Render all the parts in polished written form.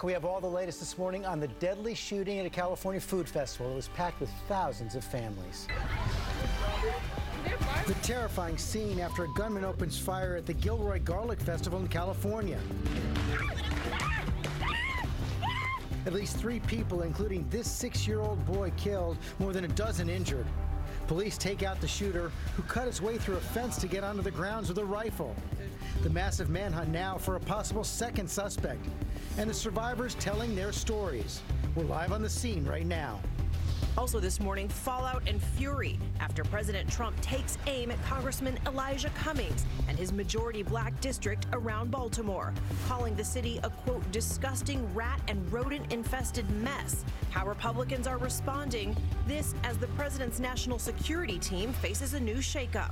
We have all the latest this morning on the deadly shooting at a California food festival. It was packed with thousands of families. The terrifying scene after a gunman opens fire at the Gilroy Garlic Festival in California. At least 3 people, including this 6-year-old boy, killed, more than a dozen injured. Police take out the shooter, who cut his way through a fence to get onto the grounds with a rifle. The massive manhunt now for a possible second suspect, and the survivors telling their stories. We're live on the scene right now. Also this morning, fallout and fury after President Trump takes aim at Congressman Elijah Cummings and his majority black district around Baltimore, calling the city a, quote, disgusting rat and rodent infested mess. How Republicans are responding, this as the president's national security team faces a new shakeup.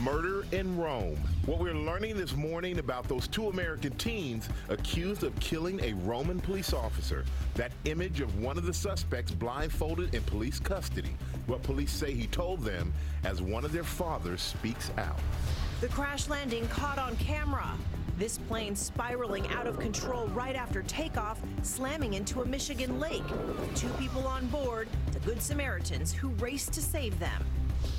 Murder in Rome. What we're learning this morning about those 2 American teens accused of killing a Roman police officer. That image of one of the suspects blindfolded in police custody. What police say he told them as one of their fathers speaks out. The crash landing caught on camera. This plane spiraling out of control right after takeoff, slamming into a Michigan lake. 2 people on board, the Good Samaritans who raced to save them.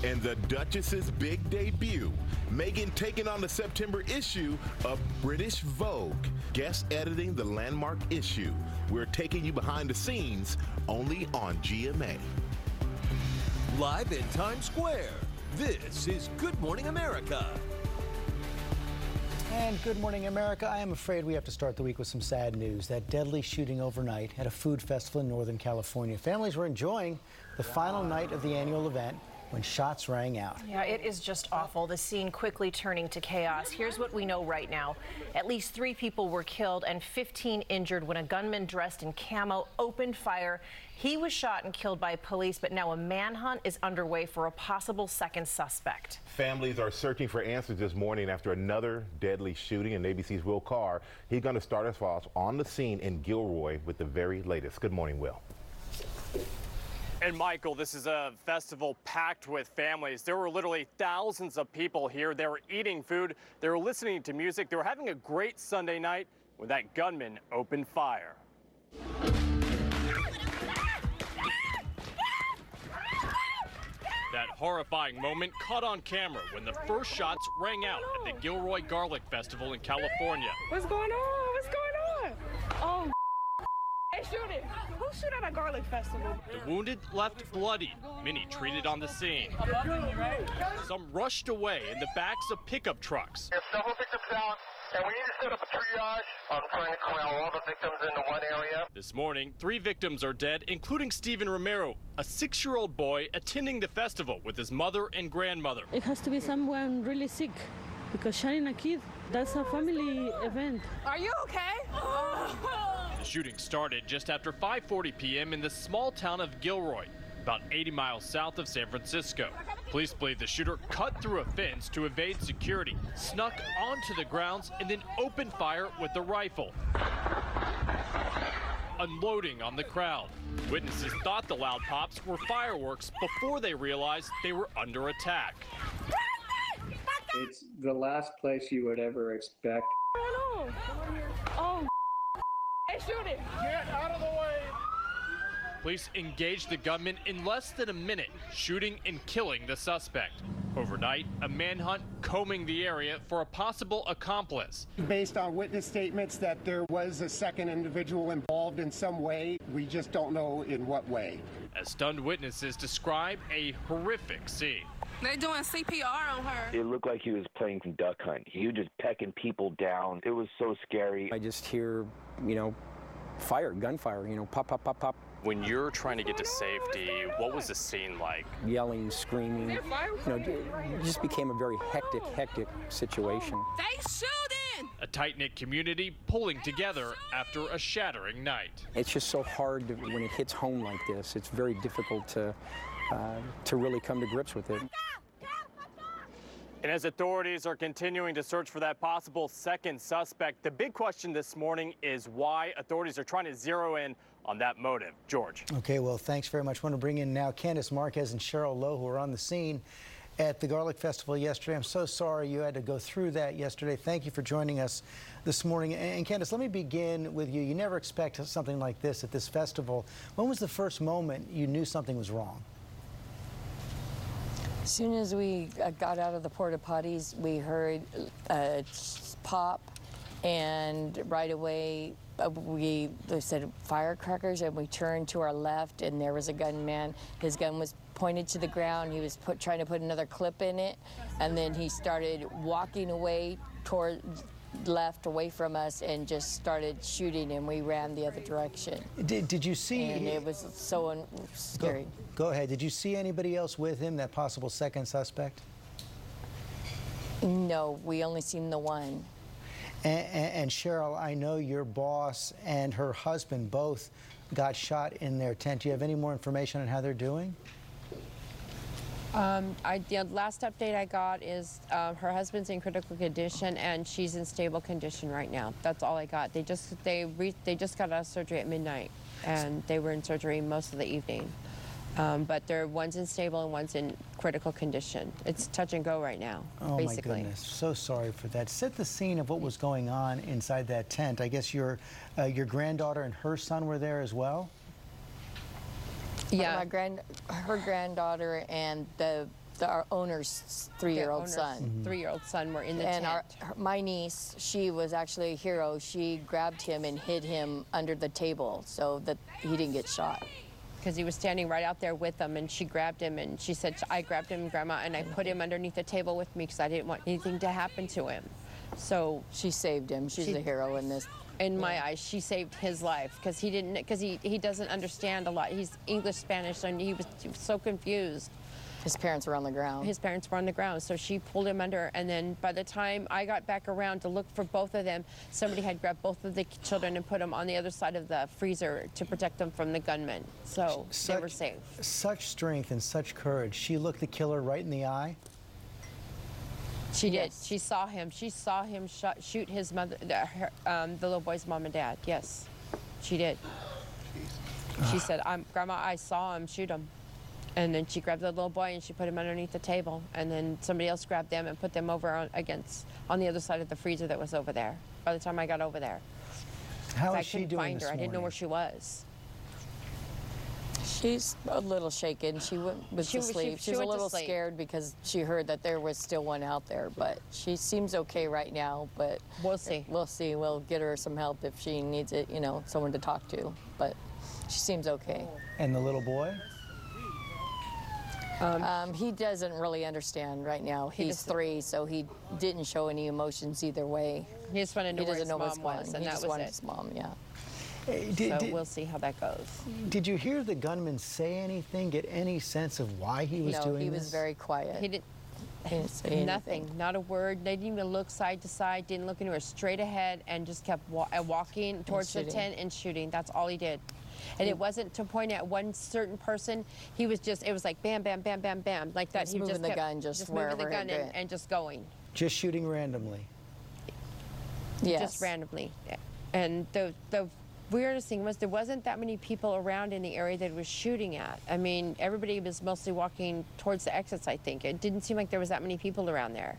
And the Duchess's big debut. Meghan taking on the September issue of British Vogue, guest editing the landmark issue. We're taking you behind the scenes only on GMA. Live in Times Square, this is Good Morning America. And Good Morning America. I am afraid we have to start the week with some sad news. That deadly shooting overnight at a food festival in Northern California. Families were enjoying the final night of the annual event when shots rang out. Yeah, it is just awful. The scene quickly turning to chaos. Here's what we know right now. At least 3 people were killed and 15 injured when a gunman dressed in camo opened fire. He was shot and killed by police, but now a manhunt is underway for a possible second suspect. Families are searching for answers this morning after another deadly shooting. And ABC's Will Carr, he's going to start us off on the scene in Gilroy with the very latest. Good morning, Will. And Michael, this is a festival packed with families. There were literally thousands of people here. They were eating food, they were listening to music, they were having a great Sunday night when that gunman opened fire. That horrifying moment caught on camera when the first shots rang out at the Gilroy Garlic Festival in California. What's going on? What's going on? Oh, they shooting. Who shoot at a garlic festival? The wounded left bloodied, many treated on the scene. Some rushed away in the backs of pickup trucks. There's several victims down, and we need to set up a triage. I'm trying to corral all the victims into one area. This morning, 3 victims are dead, including Stephen Romero, a 6-year-old boy attending the festival with his mother and grandmother. It has to be someone really sick, because shooting a kid, that's a family event. Are you okay? The shooting started just after 5:40 p.m. in the small town of Gilroy, about 80 miles south of San Francisco. Police believe the shooter cut through a fence to evade security, snuck onto the grounds, and then opened fire with a rifle, unloading on the crowd. Witnesses thought the loud pops were fireworks before they realized they were under attack. It's the last place you would ever expect. Oh, they shooting. Get out of the way! Police engaged the gunman in less than a minute, shooting and killing the suspect. Overnight, a manhunt combing the area for a possible accomplice. Based on witness statements that there was a second individual involved in some way, we just don't know in what way. As stunned witnesses describe a horrific scene. They doing CPR on her. It looked like he was playing some duck hunt. He was just pecking people down. It was so scary. I just hear, fire, gunfire, pop, pop, pop, pop. When you're trying to get to safety, what was the scene like? Yelling, screaming, it just became a very hectic situation. They shooting! A tight-knit community pulling together after a shattering night. It's just so hard when it hits home like this. It's very difficult to really come to grips with it. And as authorities are continuing to search for that possible second suspect, the big question this morning is why authorities are trying to zero in on that motive. George. Okay, well, thanks very much. I want to bring in now Candace Marquez and Cheryl Lowe, who are on the scene. at the Garlic Festival yesterday. I'm so sorry you had to go through that yesterday. Thank you for joining us this morning. And Candace, let me begin with you. You never expect something like this at this festival. When was the first moment you knew something was wrong? As soon as we got out of the porta potties, we heard a pop, and right away they said firecrackers, and we turned to our left, and there was a gunman. His gun was pointed to the ground. He was trying to put another clip in it, and then he started walking away toward left away from us and just started shooting, and we ran the other direction. Did you see? And it was so scary. Go ahead. Did you see anybody else with him, that possible second suspect? No, we only seen the one. And Cheryl, I know your boss and her husband both got shot in their tent. Do you have any more information on how they're doing? The last update I got is her husband's in critical condition and she's in stable condition right now. That's all I got. They just got out of surgery at midnight, and they were in surgery most of the evening. But one's in stable and one's in critical condition. It's touch and go right now, basically. Oh my goodness, so sorry for that. Set the scene of what was going on inside that tent. I guess your granddaughter and her son were there as well? Yeah, her granddaughter and our owner's 3-year-old son. 3-year-old son were in the tent. And my niece, she was actually a hero. She grabbed him and hid him under the table so that he didn't get shot. Because he was standing right out there with them, and she grabbed him, and she said, I grabbed him, Grandma, and I put him underneath the table with me because I didn't want anything to happen to him. So she saved him. She's a hero in this. In my eyes, she saved his life because he doesn't understand a lot. He's English, Spanish, and he was so confused. His parents were on the ground. His parents were on the ground, so she pulled him under, and then by the time I got back around to look for both of them, somebody had grabbed both of the children and put them on the other side of the freezer to protect them from the gunmen. So they were safe. Such strength and such courage. She looked the killer right in the eye? She did. She saw him. She saw him shoot his mother, the little boy's mom and dad. Yes, she did. She said, Grandma, I saw him shoot him. And then she grabbed the little boy and she put him underneath the table. And then somebody else grabbed them and put them over on the other side of the freezer that was over there. By the time I got over there, how is she doing find her. I didn't know where she was. She's a little shaken. She was asleep. She's a little scared because she heard that there was still one out there, but she seems okay right now. But we'll see. We'll see. We'll get her some help if she needs it. Someone to talk to. But she seems okay. And the little boy? He doesn't really understand right now. He's 3, so he didn't show any emotions either way. He just wanted to know where his mom was, and he that just was wanted it. his mom, yeah. So we'll see how that goes. Did you hear the gunman say anything, get any sense of why he was doing this? No, he was very quiet. He didn't say nothing, anything. not a word. They didn't even look side to side, didn't look anywhere, straight ahead, and just kept walking towards the tent and shooting. That's all he did. And it wasn't to point at one certain person. He was just, it was like bam, bam, bam, bam, bam, like that. He moving the gun just moving the gun and just going. Just shooting randomly? Yes. Just randomly. And the weirdest thing was there wasn't that many people around in the area that he was shooting at. I mean, everybody was mostly walking towards the exits, I think. It didn't seem like there was that many people around there.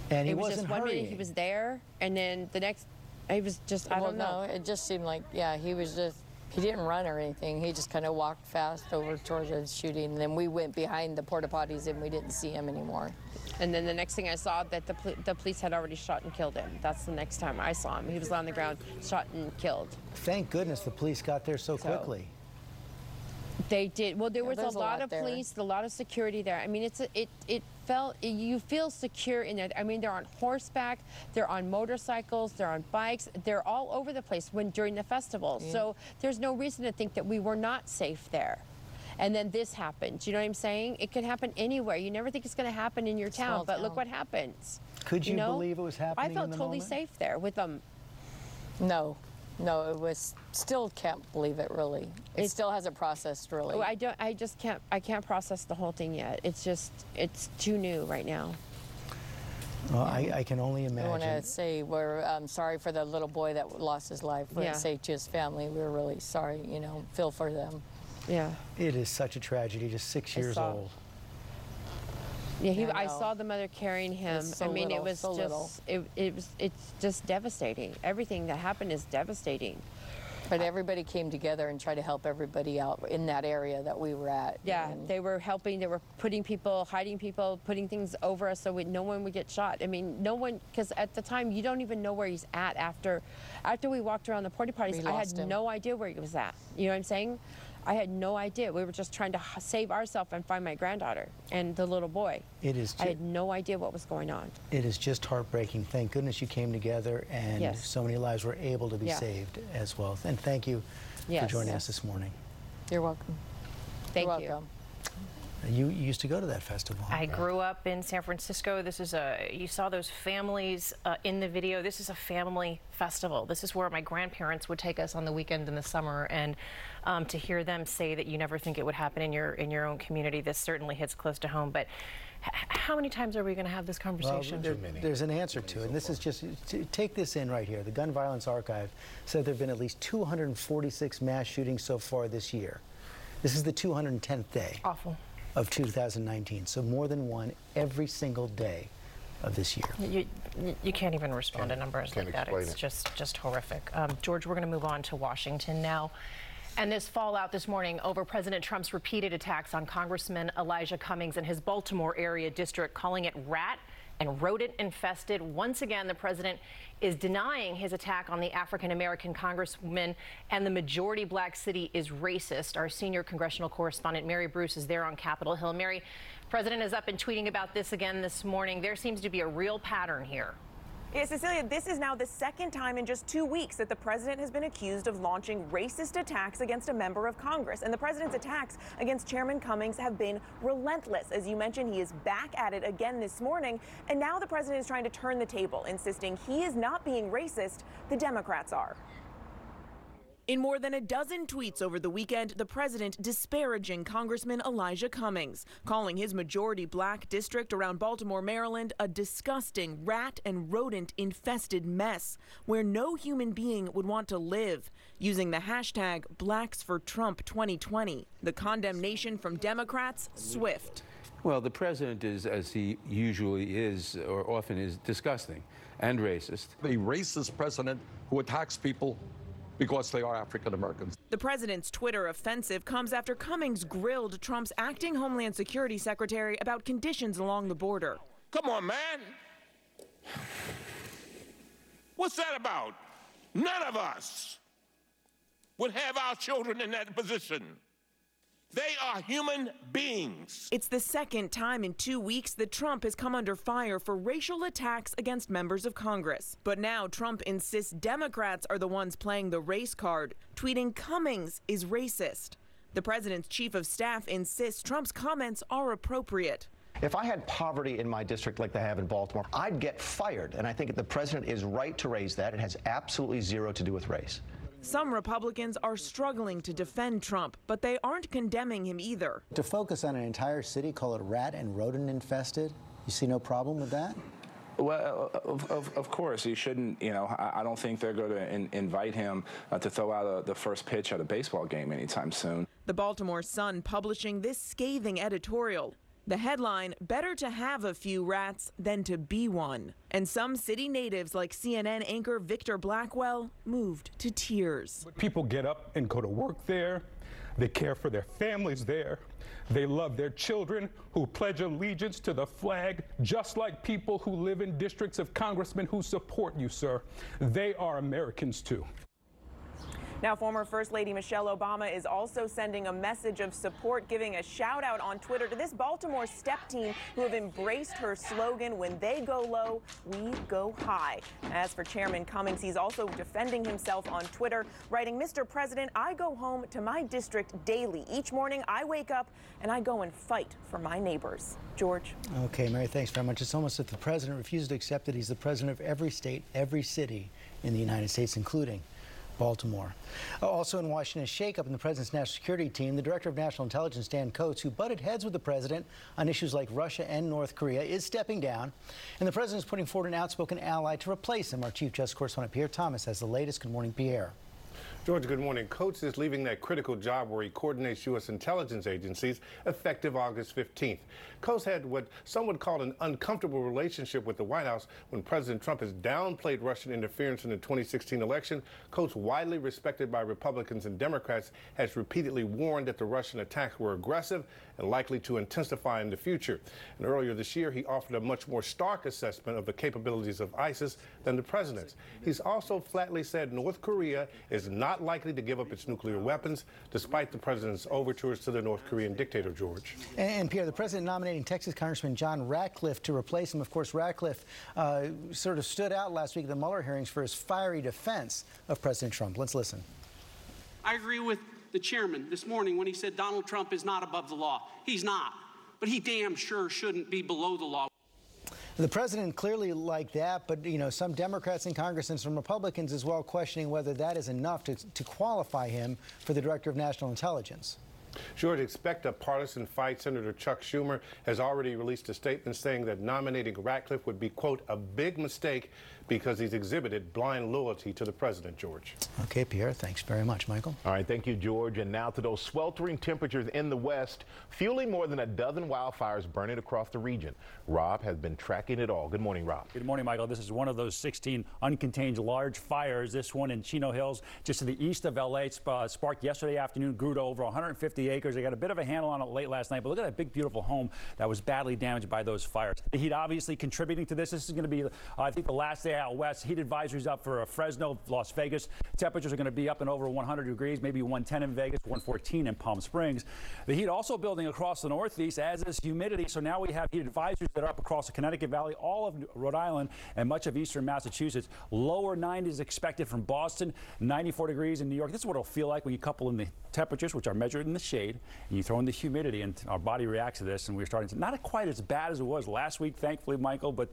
And he was wasn't just one hurrying. minute he was there, and then the next, he was just, I don't know. No, it just seemed like, he was just, he didn't run or anything. He just kind of walked fast over towards the shooting, and then we went behind the porta potties and we didn't see him anymore. And then the next thing I saw, that the police had already shot and killed him. That's the next time I saw him. He was on the ground, shot and killed. Thank goodness the police got there so quickly. They did. Well, there was a lot of police, a lot of security there. I mean, you feel secure in there. I mean, they're on horseback, they're on motorcycles, they're on bikes, they're all over the place during the festival. Yeah. So there's no reason to think that we were not safe there. And then this happened. You know what I'm saying? It could happen anywhere. You never think it's going to happen in your town, but look what happens. Could you believe it was happening? I felt totally safe there with them. No, it was still can't believe it really. It still hasn't processed really. Oh, I can't process the whole thing yet. It's too new right now. Well, I can only imagine. I want to say we're sorry for the little boy that lost his life. We say to his family, we're really sorry. Feel for them. Yeah. It is such a tragedy. Just 6 years old. Yeah, I saw the mother carrying him. So I mean, little, it was so just, it's just devastating. Everything that happened is devastating. But everybody came together and tried to help everybody out in that area that we were at. Yeah, they were helping. They were putting people, hiding people, putting things over us so no one would get shot. I mean, no one, because at the time you don't even know where he's at after we walked around the porta potties. I had no idea where he was at. You know what I'm saying? I had no idea. We were just trying to save ourselves and find my granddaughter and the little boy. I had no idea what was going on. It is just heartbreaking. Thank goodness you came together and so many lives were able to be saved as well. And thank you for joining us this morning. You're welcome. Thank You're you. welcome. You used to go to that festival. I grew up in San Francisco. This is you saw those families in the video. This is a family festival. This is where my grandparents would take us on the weekend in the summer, and to hear them say that you never think it would happen in your own community, this certainly hits close to home. But how many times are we going to have this conversation? Well, there's an answer to it, and this is just, take this in right here. The Gun Violence Archive said there have been at least 246 mass shootings so far this year. This is the 210th day. Awful. Of 2019, so more than one every single day of this year. You can't even respond to numbers like that. It's just horrific. George, we're going to move on to Washington now. And this fallout this morning over President Trump's repeated attacks on Congressman Elijah Cummings and his Baltimore area district, calling it rat and rodent infested. Once again, the president is denying his attack on the African-American congresswoman, and the majority black city is racist. Our senior congressional correspondent Mary Bruce is there on Capitol Hill. Mary, president is up and tweeting about this again this morning. There seems to be a real pattern here. Yeah, Cecilia, this is now the second time in just 2 weeks that the president has been accused of launching racist attacks against a member of Congress. And the president's attacks against Chairman Cummings have been relentless. As you mentioned, he is back at it again this morning. And now the president is trying to turn the table, insisting he is not being racist, the Democrats are. In more than a dozen tweets over the weekend, the president disparaging Congressman Elijah Cummings, calling his majority black district around Baltimore, Maryland, a disgusting rat and rodent infested mess where no human being would want to live, using the hashtag #BlacksForTrump2020. The condemnation from Democrats swift. Well, the president is, as he usually is or often is, disgusting and racist. A racist president who attacks people because they are African Americans. The president's Twitter offensive comes after Cummings grilled Trump's acting Homeland Security Secretary about conditions along the border. Come on, man. What's that about? None of us would have our children in that position. They are human beings. It's the second time in 2 weeks that Trump has come under fire for racial attacks against members of Congress. But now Trump insists Democrats are the ones playing the race card, tweeting Cummings is racist. The president's chief of staff insists Trump's comments are appropriate. If I had poverty in my district like they have in Baltimore, I'd get fired. And I think the president is right to raise that. It has absolutely zero to do with race. Some Republicans are struggling to defend Trump, but they aren't condemning him either. To focus on an entire city, call it rat and rodent infested, you see no problem with that? Well, of course, he shouldn't, I don't think they're going to invite him to throw out the first pitch at a baseball game anytime soon. The Baltimore Sun publishing this scathing editorial. The headline, better to have a few rats than to be one. And some city natives like CNN anchor Victor Blackwell moved to tears. People get up and go to work there. They care for their families there. They love their children who pledge allegiance to the flag, just like people who live in districts of congressmen who support you, sir. They are Americans too. Now, former First Lady Michelle Obama is also sending a message of support, giving a shout out on Twitter to this Baltimore step team who have embraced her slogan, when they go low, we go high. As for Chairman Cummings, he's also defending himself on Twitter, writing, Mr. President, I go home to my district daily. Each morning I wake up and I go and fight for my neighbors. George. Okay, Mary, thanks very much. It's almost as if the president refuses to accept that he's the president of every state, every city in the United States, including Baltimore. Also in Washington, a shakeup in the president's national security team. The director of national intelligence, Dan Coats, who butted heads with the president on issues like Russia and North Korea, is stepping down. And the president is putting forward an outspoken ally to replace him. Our chief justice correspondent Pierre Thomas has the latest. Good morning, Pierre. George, good morning. Coates is leaving that critical job where he coordinates U.S. intelligence agencies effective August 15th. Coates had what some would call an uncomfortable relationship with the White House when President Trump has downplayed Russian interference in the 2016 election. Coates, widely respected by Republicans and Democrats, has repeatedly warned that the Russian attacks were aggressive and likely to intensify in the future. And earlier this year, he offered a much more stark assessment of the capabilities of ISIS than the president's. He's also flatly said North Korea is not likely to give up its nuclear weapons, despite the president's overtures to the North Korean dictator, George. And Pierre, the president nominating Texas Congressman John Ratcliffe to replace him. Of course, Ratcliffe sort of stood out last week at the Mueller hearings for his fiery defense of President Trump. Let's listen. I agree with the chairman this morning when he said Donald Trump is not above the law. He's not, but he damn sure shouldn't be below the law. The president clearly liked that, but, you know, some Democrats in Congress and some Republicans as well questioning whether that is enough to qualify him for the Director of National Intelligence. George, expect a partisan fight. Senator Chuck Schumer has already released a statement saying that nominating Ratcliffe would be, quote, a big mistake because he's exhibited blind loyalty to the president, George. Okay, Pierre, thanks very much. Michael? All right, thank you, George. And now to those sweltering temperatures in the West, fueling more than a dozen wildfires burning across the region. Rob has been tracking it all. Good morning, Rob. Good morning, Michael. This is one of those 16 uncontained large fires. This one in Chino Hills, just to the east of L.A., sparked yesterday afternoon, grew to over 150 acres. They got a bit of a handle on it late last night, but look at that big, beautiful home that was badly damaged by those fires. The heat obviously contributing to this. This is going to be, I think, the last day out west. Heat advisories up for Fresno, Las Vegas. Temperatures are going to be up and over 100 degrees, maybe 110 in Vegas, 114 in Palm Springs. The heat also building across the Northeast, as is humidity. So now we have heat advisories that are up across the Connecticut Valley, all of Rhode Island, and much of eastern Massachusetts. Lower 90s expected from Boston, 94 degrees in New York. This is what it'll feel like when you couple in the temperatures, which are measured in the shade, and you throw in the humidity, and our body reacts to this, and we're starting to, not quite as bad as it was last week, thankfully, Michael, but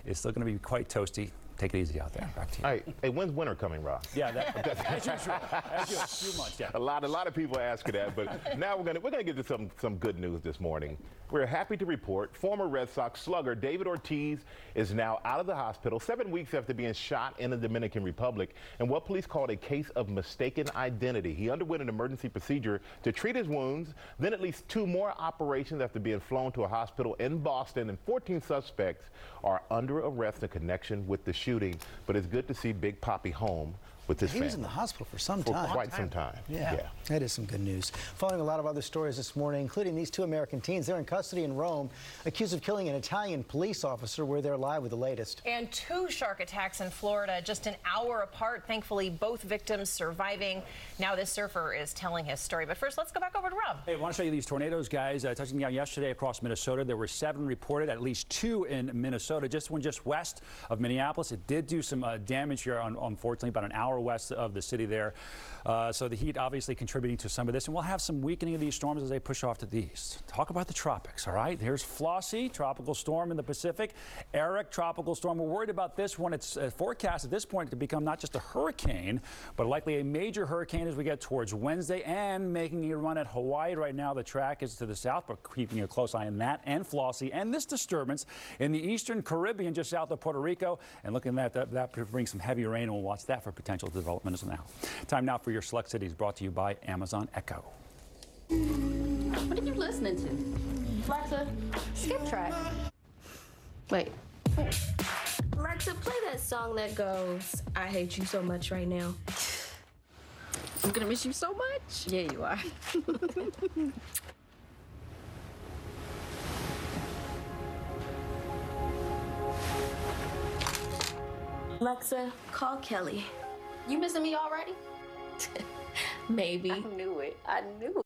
it's still going to be quite toasty. Take it easy out there. Back to you. All right. Hey, when's winter coming, Rob? Yeah, as usual. A few months, yeah. A lot of people ask that, but now we're gonna get to some good news this morning. We're happy to report former Red Sox slugger David Ortiz is now out of the hospital 7 weeks after being shot in the Dominican Republic in what police called a case of mistaken identity. He underwent an emergency procedure to treat his wounds, then at least 2 more operations after being flown to a hospital in Boston, and 14 suspects are under arrest in connection with the shooting. But it's good to see Big Papi home with his family. He was in the hospital for some time. For quite some time. Yeah, that is some good news. Following a lot of other stories this morning, including these 2 American teens. They're in custody in Rome, accused of killing an Italian police officer. We're there live with the latest. And 2 shark attacks in Florida, just an hour apart. Thankfully, both victims surviving. Now this surfer is telling his story. But first, let's go back over to Rob. Hey, I want to show you these tornadoes, guys. Touching down yesterday across Minnesota. There were 7 reported, at least 2 in Minnesota. Just one just west of Minneapolis. It did do some damage here, unfortunately, about an hour west of the city there. So the heat obviously contributing to some of this, and we'll have some weakening of these storms as they push off to the east. Talk about the tropics, all right? Here's Flossie, tropical storm in the Pacific. Eric, tropical storm. We're worried about this one. It's forecast at this point to become not just a hurricane, but likely a major hurricane as we get towards Wednesday, and making a run at Hawaii. Right now the track is to the south, but keeping a close eye on that and Flossie and this disturbance in the eastern Caribbean just south of Puerto Rico. And looking at that could bring some heavy rain, and we'll watch that for potential development as well. Time now for your Select Cities, brought to you by Amazon Echo. What are you listening to? Alexa, skip track. Wait. Alexa, play that song that goes, I hate you so much right now. I'm gonna miss you so much. Yeah, you are. Alexa, call Kelly. You missing me already? Maybe. I knew it. I knew it.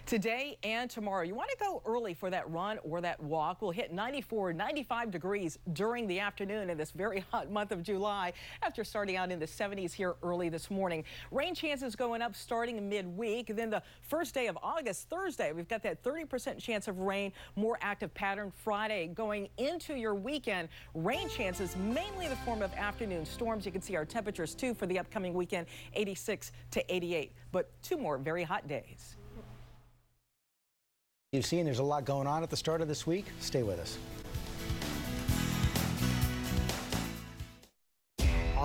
Today and tomorrow, you want to go early for that run or that walk. We'll hit 94, 95 degrees during the afternoon in this very hot month of July after starting out in the 70s here early this morning. Rain chances going up starting midweek. Then the first day of August, Thursday, we've got that 30% chance of rain, more active pattern. Friday going into your weekend, rain chances mainly in the form of afternoon storms. You can see our temperatures too for the upcoming weekend, 86 to 88, but 2 more very hot days. You've seen there's a lot going on at the start of this week. Stay with us.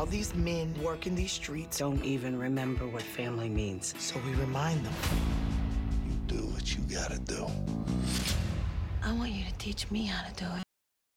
All these men working these streets don't even remember what family means. So we remind them. You do what you gotta do. I want you to teach me how to do it.